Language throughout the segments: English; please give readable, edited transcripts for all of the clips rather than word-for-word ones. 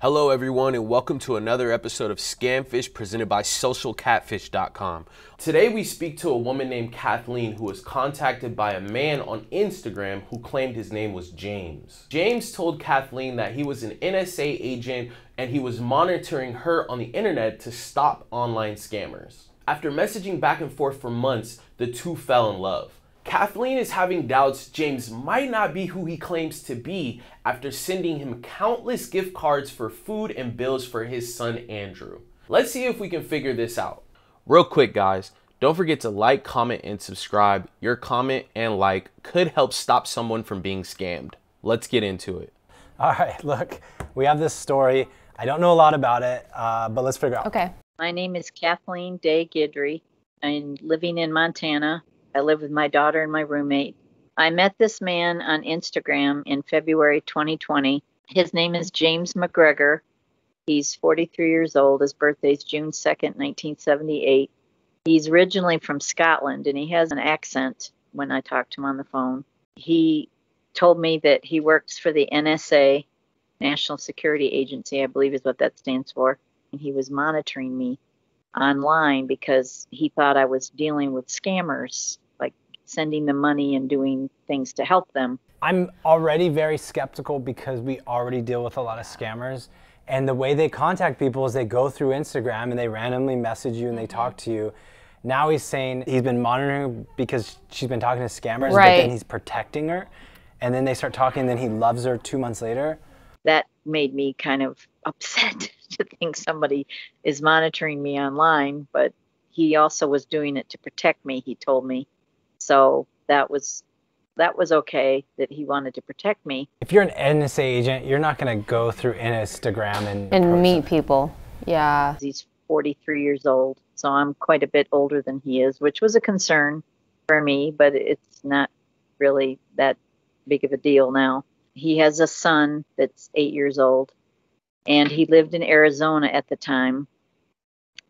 Hello everyone and welcome to another episode of Scamfish presented by socialcatfish.com. Today we speak to a woman named Kathleen who was contacted by a man on Instagram who claimed his name was James. James told Kathleen that he was an NSA agent and he was monitoring her on the internet to stop online scammers. After messaging back and forth for months, the two fell in love. Kathleen is having doubts James might not be who he claims to be after sending him countless gift cards for food and bills for his son Andrew. Let's see if we can figure this out. Real quick guys, don't forget to like, comment, and subscribe. Your comment and like could help stop someone from being scammed. Let's get into it. All right, look, we have this story. I don't know a lot about it, but let's figure out. Okay. My name is Kathleen Day Guidry. I'm living in Montana. I live with my daughter and my roommate. I met this man on Instagram in February 2020. His name is James McGregor. He's 43 years old. His birthday is June 2nd, 1978. He's originally from Scotland, and he has an accent when I talk to him on the phone. He told me that he works for the NSA, National Security Agency, I believe is what that stands for. And he was monitoring me online because he thought I was dealing with scammers, like sending them money and doing things to help them. I'm already very skeptical because we already deal with a lot of scammers. And the way they contact people is they go through Instagram and they randomly message you and they talk to you. Now he's saying he's been monitoring her because she's been talking to scammers, Right. but then he's protecting her. And then they start talking and then he loves her 2 months later. That made me kind of upset to think somebody is monitoring me online, but he also was doing it to protect me, he told me. So that was okay that he wanted to protect me. If you're an NSA agent, you're not going to go through Instagram And meet people. Yeah. He's 43 years old, so I'm quite a bit older than he is, which was a concern for me, but it's not really that big of a deal now. He has a son that's 8 years old, and he lived in Arizona at the time.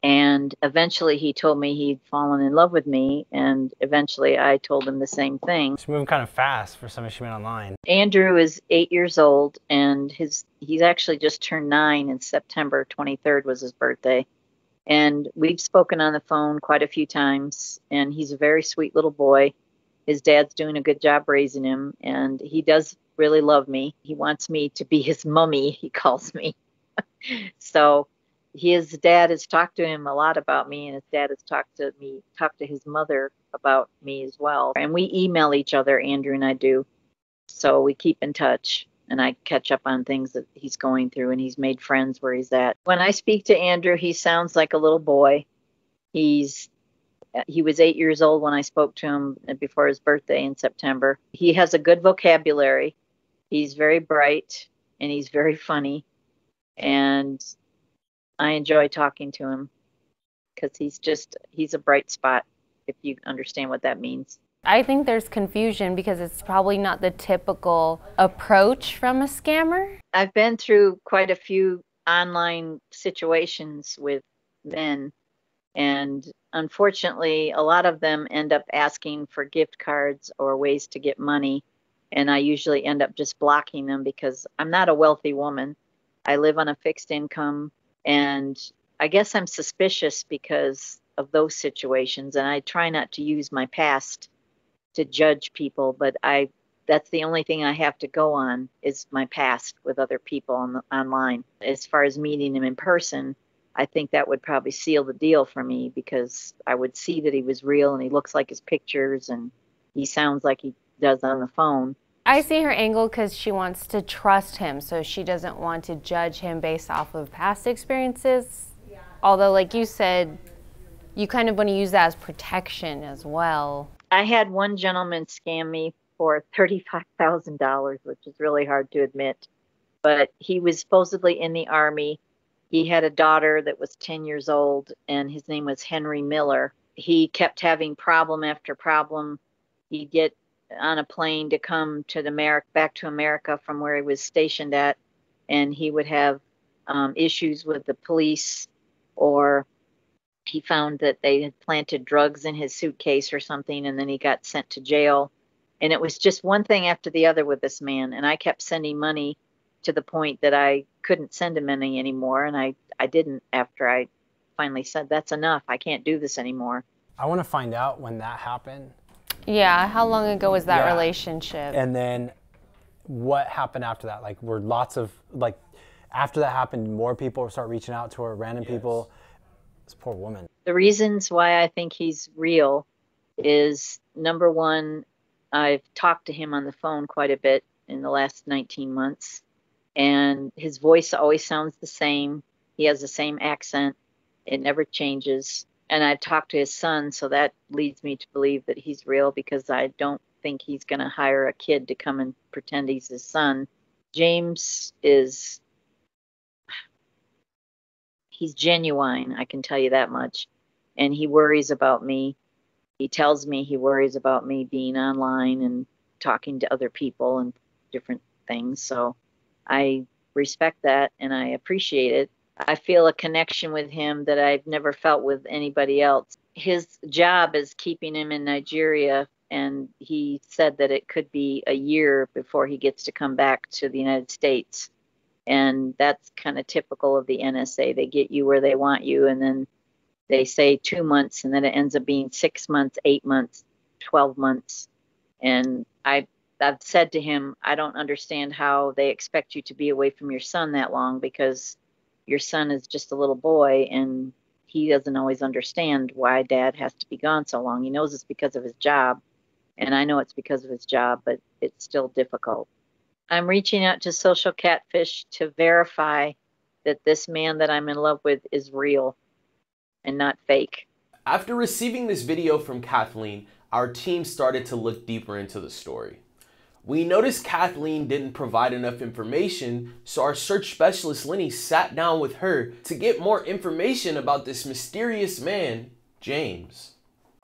And eventually he told me he'd fallen in love with me, and eventually I told him the same thing. She's moving kind of fast for somebody she met online. Andrew is 8 years old, and he's actually just turned 9 in September 23rd was his birthday. And we've spoken on the phone quite a few times, and he's a very sweet little boy. His dad's doing a good job raising him, and he does really love me. He wants me to be his mummy, he calls me. So his dad has talked to him a lot about me, and his dad has talked to his mother about me as well. And we email each other, Andrew and I do. So we keep in touch, and I catch up on things that he's going through, and he's made friends where he's at. When I speak to Andrew, he sounds like a little boy. He was 8 years old when I spoke to him before his birthday in September. He has a good vocabulary. He's very bright, and he's very funny. And I enjoy talking to him because he's a bright spot, if you understand what that means. I think there's confusion because it's probably not the typical approach from a scammer. I've been through quite a few online situations with men, and unfortunately, a lot of them end up asking for gift cards or ways to get money, and I usually end up just blocking them because I'm not a wealthy woman. I live on a fixed income, and I guess I'm suspicious because of those situations, and I try not to use my past to judge people, but that's the only thing I have to go on is my past with other people online. As far as meeting him in person, I think that would probably seal the deal for me because I would see that he was real and he looks like his pictures and he sounds like he does on the phone. I see her angle because she wants to trust him, so she doesn't want to judge him based off of past experiences. Yeah. Although, like you said, you kind of want to use that as protection as well. I had one gentleman scam me for $35,000, which is really hard to admit. But he was supposedly in the Army. He had a daughter that was 10 years old, and his name was Henry Miller. He kept having problem after problem. He'd get on a plane to come to back to America from where he was stationed at, and he would have issues with the police, or he found that they had planted drugs in his suitcase or something, and then he got sent to jail. And it was just one thing after the other with this man, and I kept sending money to the point that I couldn't send him any anymore. And I didn't after I finally said, that's enough. I can't do this anymore. I want to find out when that happened. Yeah, how long ago was that Yeah. relationship? And then what happened after that? Like, were lots of, like, after that happened, more people start reaching out to her, random people? This poor woman. The reasons why I think he's real is, number one, I've talked to him on the phone quite a bit in the last 19 months, and his voice always sounds the same. He has the same accent. It never changes. And I've talked to his son, so that leads me to believe that he's real, because I don't think he's going to hire a kid to come and pretend he's his son. James is, he's genuine, I can tell you that much. And he worries about me. He tells me he worries about me being online and talking to other people and different things. So I respect that and I appreciate it. I feel a connection with him that I've never felt with anybody else. His job is keeping him in Nigeria, and he said that it could be a year before he gets to come back to the United States. And that's kind of typical of the NSA. They get you where they want you, and then they say 2 months, and then it ends up being 6 months, 8 months, 12 months. And I've said to him, I don't understand how they expect you to be away from your son that long, because your son is just a little boy, and he doesn't always understand why dad has to be gone so long. He knows it's because of his job, and I know it's because of his job, but it's still difficult. I'm reaching out to Social Catfish to verify that this man that I'm in love with is real and not fake. After receiving this video from Kathleen, our team started to look deeper into the story. We noticed Kathleen didn't provide enough information, so our search specialist Lenny sat down with her to get more information about this mysterious man, James.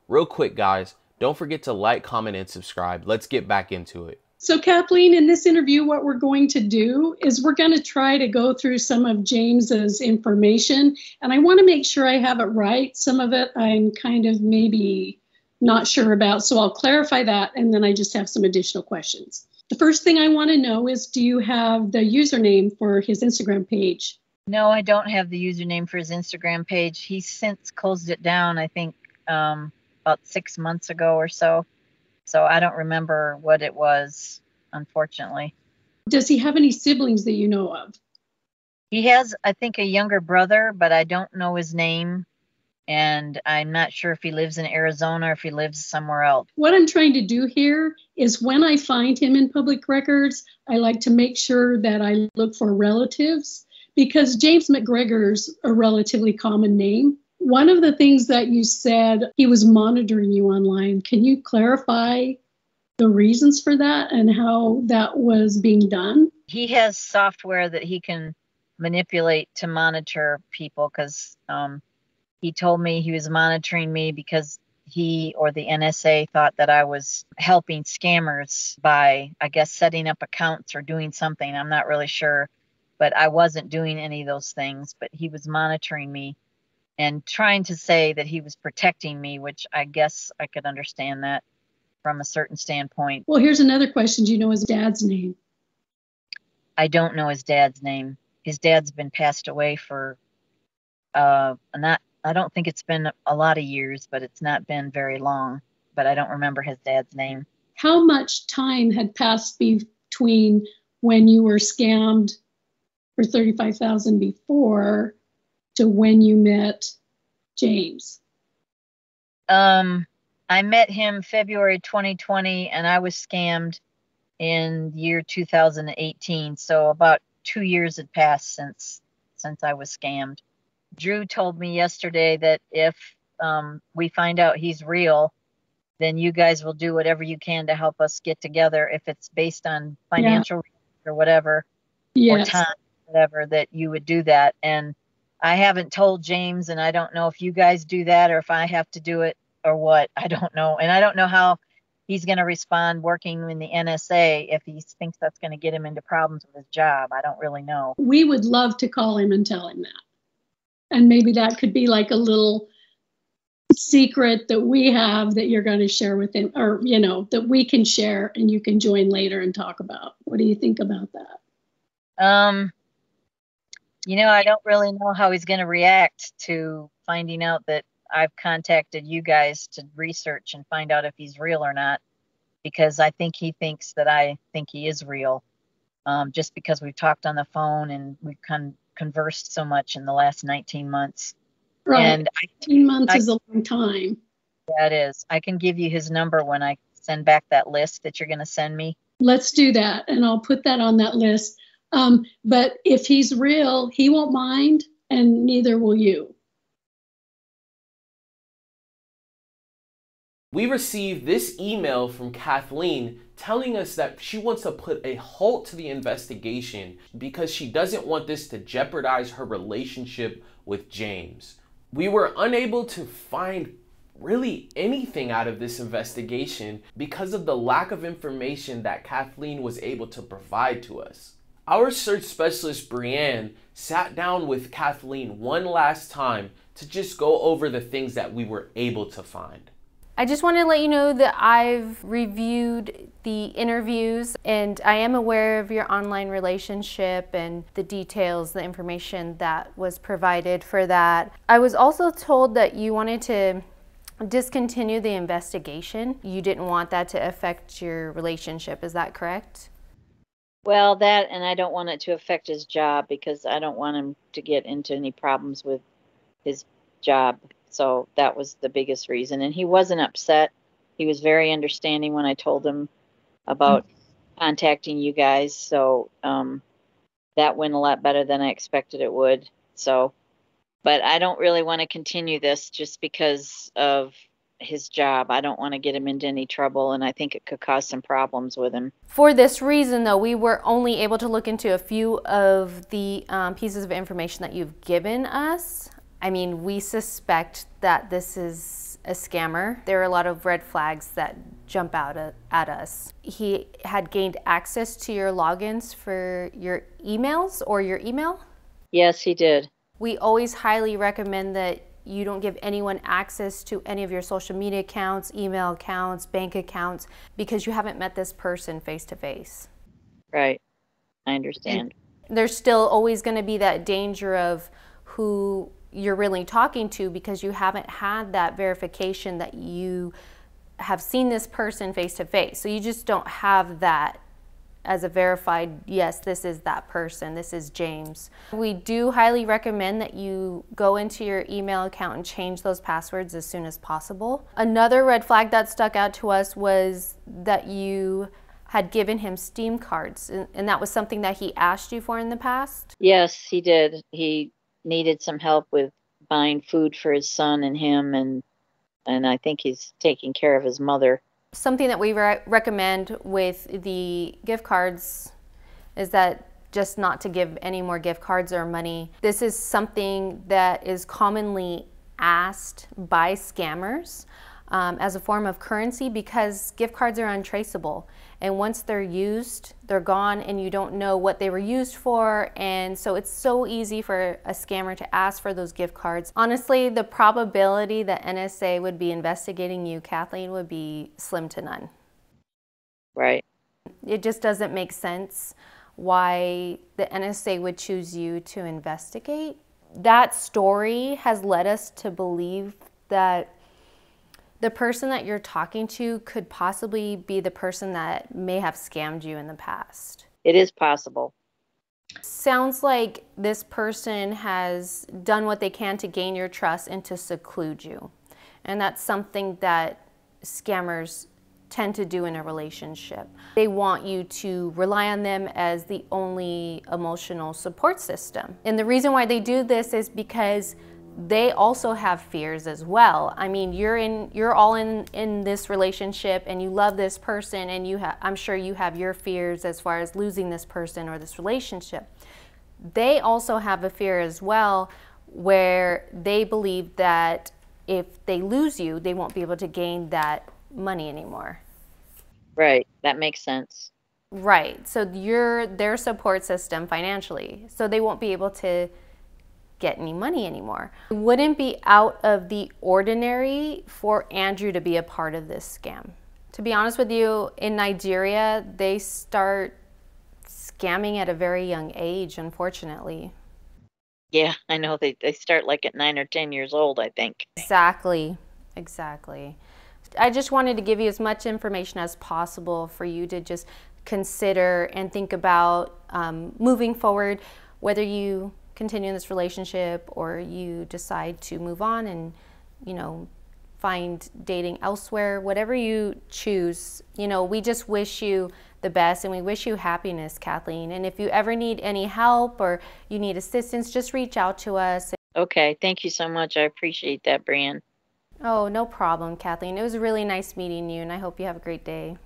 Real quick, guys, don't forget to like, comment, and subscribe. Let's get back into it. So Kathleen, in this interview, what we're going to do is we're going to try to go through some of James's information, and I want to make sure I have it right. Some of it I'm kind of maybe not sure about, so I'll clarify that, and then I just have some additional questions. The first thing I want to know is, do you have the username for his Instagram page? No, I don't have the username for his Instagram page. He's since closed it down, I think, about 6 months ago or so. So I don't remember what it was, unfortunately. Does he have any siblings that you know of? He has, I think, a younger brother, but I don't know his name. And I'm not sure if he lives in Arizona or if he lives somewhere else. What I'm trying to do here is, when I find him in public records, I like to make sure that I look for relatives, because James McGregor's a relatively common name. One of the things that you said, he was monitoring you online. Can you clarify the reasons for that and how that was being done? He has software that he can manipulate to monitor people, because he told me he was monitoring me because he or the NSA thought that I was helping scammers by, I guess, setting up accounts or doing something. I'm not really sure, but I wasn't doing any of those things. But he was monitoring me and trying to say that he was protecting me, which I guess I could understand that from a certain standpoint. Well, here's another question. Do you know his dad's name? I don't know his dad's name. His dad's been passed away for I don't think it's been a lot of years, but it's not been very long. But I don't remember his dad's name. How much time had passed between when you were scammed for $35,000 before to when you met James? I met him February 2020, and I was scammed in the year 2018. So about 2 years had passed since I was scammed. Drew told me yesterday that if we find out he's real, then you guys will do whatever you can to help us get together. If it's based on financial or whatever, or time, whatever, that you would do that. And I haven't told James, and I don't know if you guys do that or if I have to do it or what. I don't know. And I don't know how he's going to respond working in the NSA if he thinks that's going to get him into problems with his job. I don't really know. We would love to call him and tell him that. And maybe that could be like a little secret that we have that you're going to share with him, or, that we can share and you can join later and talk about. What do you think about that? I don't really know how he's going to react to finding out that I've contacted you guys to research and find out if he's real or not, because I think he thinks that I think he is real, just because we've talked on the phone and we've conversed so much in the last 19 months. Right. And 19 months is a long time. That is. I can give you his number when I send back that list that you're going to send me. Let's do that, and I'll put that on that list. But if he's real, he won't mind, and neither will you. We received this email from Kathleen telling us that she wants to put a halt to the investigation because she doesn't want this to jeopardize her relationship with James. We were unable to find really anything out of this investigation because of the lack of information that Kathleen was able to provide to us. Our search specialist, Brianne, sat down with Kathleen one last time to just go over the things that we were able to find. I just want to let you know that I've reviewed the interviews and I am aware of your online relationship and the details, the information that was provided for that. I was also told that you wanted to discontinue the investigation. You didn't want that to affect your relationship, is that correct? Well, that, and I don't want it to affect his job because I don't want him to get into any problems with his job. So that was the biggest reason. And he wasn't upset. He was very understanding when I told him about contacting you guys. So that went a lot better than I expected it would. So, but I don't really want to continue this just because of his job. I don't want to get him into any trouble, and I think it could cause some problems with him. For this reason, though, we were only able to look into a few of the pieces of information that you've given us. I mean, we suspect that this is a scammer. There are a lot of red flags that jump out at us. He had gained access to your logins for your emails or your email? Yes, he did. We always highly recommend that you don't give anyone access to any of your social media accounts, email accounts, bank accounts, because you haven't met this person face to face. Right. I understand. And there's still always going to be that danger of who you're really talking to because you haven't had that verification that you have seen this person face to face. So you just don't have that as a verified, yes, this is that person, this is James. We do highly recommend that you go into your email account and change those passwords as soon as possible. Another red flag that stuck out to us was that you had given him Steam cards, and that was something that he asked you for in the past? Yes, he did. He needed some help with buying food for his son and him, and I think he's taking care of his mother. Something that we recommend with the gift cards is that just not to give any more gift cards or money. This is something that is commonly asked by scammers as a form of currency because gift cards are untraceable. And once they're used, they're gone and you don't know what they were used for. And so it's so easy for a scammer to ask for those gift cards. Honestly, the probability that NSA would be investigating you, Kathleen, would be slim to none. Right. It just doesn't make sense why the NSA would choose you to investigate. That story has led us to believe that the person that you're talking to could possibly be the person that may have scammed you in the past. It is possible. Sounds like this person has done what they can to gain your trust and to seclude you. And that's something that scammers tend to do in a relationship. They want you to rely on them as the only emotional support system. And the reason why they do this is because they also have fears as well. I mean, you're all in this relationship and you love this person, and I'm sure you have your fears as far as losing this person or this relationship. They also have a fear as well where they believe that if they lose you, they won't be able to gain that money anymore. Right, that makes sense. Right, so you're their support system financially, so they won't be able to get any money anymore. It wouldn't be out of the ordinary for Andrew to be a part of this scam. To be honest with you, in Nigeria, they start scamming at a very young age, unfortunately. Yeah, I know they start like at 9 or 10 years old, I think. Exactly. Exactly. I just wanted to give you as much information as possible for you to just consider and think about moving forward, whether you continue in this relationship or you decide to move on and, you know, find dating elsewhere. Whatever you choose, you know, we just wish you the best and we wish you happiness, Kathleen. And if you ever need any help or you need assistance, just reach out to us. Okay, thank you so much. I appreciate that, Brian. Oh, no problem, Kathleen. It was really nice meeting you, and I hope you have a great day.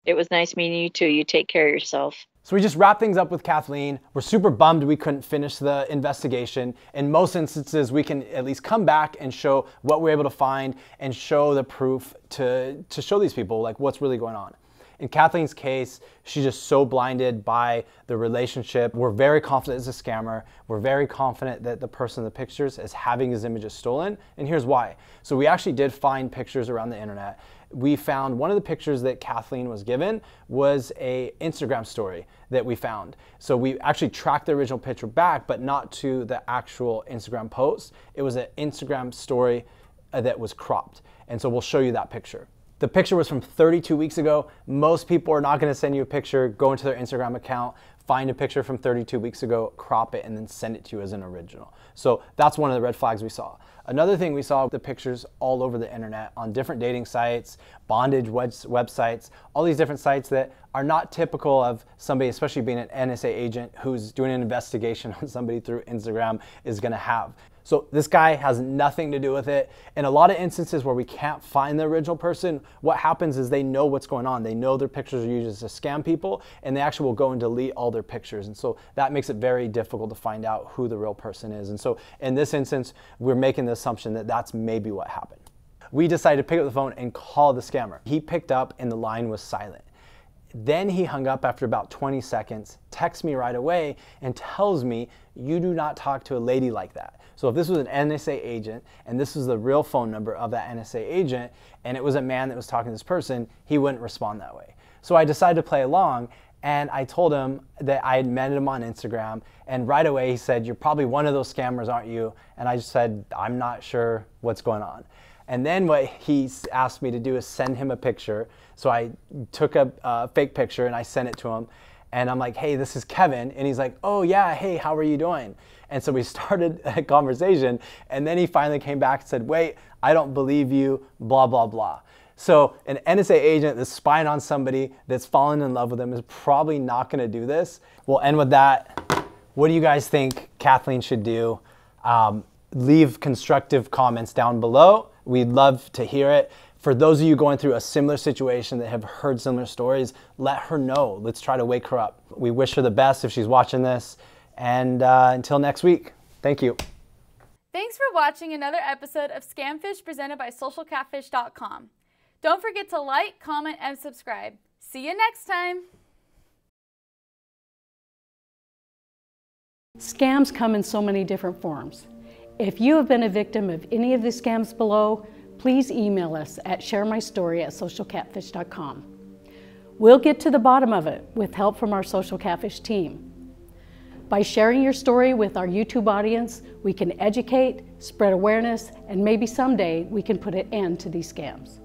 It was nice meeting you too. You take care of yourself. So we just wrapped things up with Kathleen. We're super bummed we couldn't finish the investigation. In most instances, we can at least come back and show what we're able to find and show the proof to show these people like what's really going on. In Kathleen's case, she's just so blinded by the relationship. We're very confident it's a scammer. We're very confident that the person in the pictures is having his images stolen, and here's why. So we actually did find pictures around the internet. We found one of the pictures that Kathleen was given was a Instagram story that we found. So we actually tracked the original picture back, but not to the actual Instagram post. It was an Instagram story that was cropped. And so we'll show you that picture. The picture was from 32 weeks ago. Most people are not gonna send you a picture, go into their Instagram account, find a picture from 32 weeks ago, crop it, and then send it to you as an original. So that's one of the red flags we saw. Another thing we saw, the pictures all over the internet on different dating sites, bondage websites, all these different sites that are not typical of somebody, especially being an NSA agent who's doing an investigation on somebody through Instagram, is gonna have. So this guy has nothing to do with it. In a lot of instances where we can't find the original person, what happens is they know what's going on. They know their pictures are used to scam people, and they actually will go and delete all their pictures. And so that makes it very difficult to find out who the real person is. And so in this instance, we're making the assumption that that's maybe what happened. We decided to pick up the phone and call the scammer. He picked up and the line was silent. Then he hung up after about 20 seconds, texts me right away, and tells me, "You do not talk to a lady like that." So if this was an NSA agent, and this was the real phone number of that NSA agent, and it was a man that was talking to this person, he wouldn't respond that way. So I decided to play along, and I told him that I had met him on Instagram, and right away he said, "You're probably one of those scammers, aren't you?" And I just said, "I'm not sure what's going on." And then what he asked me to do is send him a picture. So I took a fake picture and I sent it to him. And I'm like, "Hey, this is Kevin." And he's like, "Oh yeah, hey, how are you doing?" And so we started a conversation. And then he finally came back and said, "Wait, I don't believe you, blah, blah, blah." So an NSA agent that's spying on somebody that's fallen in love with them is probably not gonna do this. We'll end with that. What do you guys think Kathleen should do? Leave constructive comments down below. We'd love to hear it. For those of you going through a similar situation that have heard similar stories, let her know. Let's try to wake her up. We wish her the best if she's watching this. And until next week, thank you. Thanks for watching another episode of Scamfish presented by socialcatfish.com. Don't forget to like, comment, and subscribe. See you next time. Scams come in so many different forms. If you have been a victim of any of the scams below, please email us at sharemystory@socialcatfish.com. We'll get to the bottom of it with help from our Social Catfish team. By sharing your story with our YouTube audience, we can educate, spread awareness, and maybe someday we can put an end to these scams.